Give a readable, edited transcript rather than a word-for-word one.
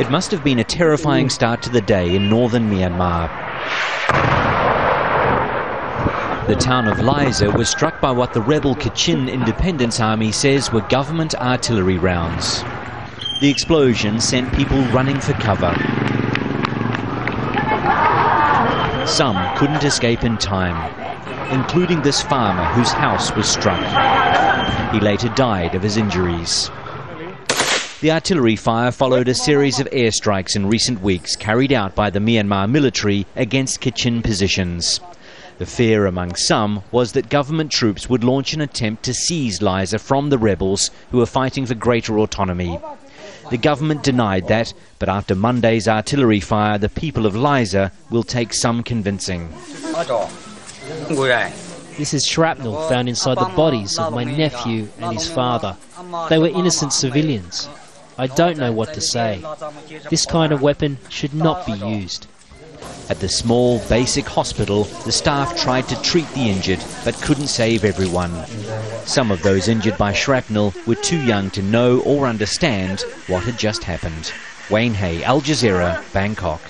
It must have been a terrifying start to the day in northern Myanmar. The town of Liza was struck by what the rebel Kachin Independence Army says were government artillery rounds. The explosion sent people running for cover. Some couldn't escape in time, including this farmer whose house was struck. He later died of his injuries. The artillery fire followed a series of airstrikes in recent weeks carried out by the Myanmar military against Kachin positions. The fear among some was that government troops would launch an attempt to seize Liza from the rebels who were fighting for greater autonomy. The government denied that, but after Monday's artillery fire, the people of Liza will take some convincing. This is shrapnel found inside the bodies of my nephew and his father. They were innocent civilians. I don't know what to say. This kind of weapon should not be used. At the small, basic hospital, the staff tried to treat the injured, but couldn't save everyone. Some of those injured by shrapnel were too young to know or understand what had just happened. Wayne Hay, Al Jazeera, Bangkok.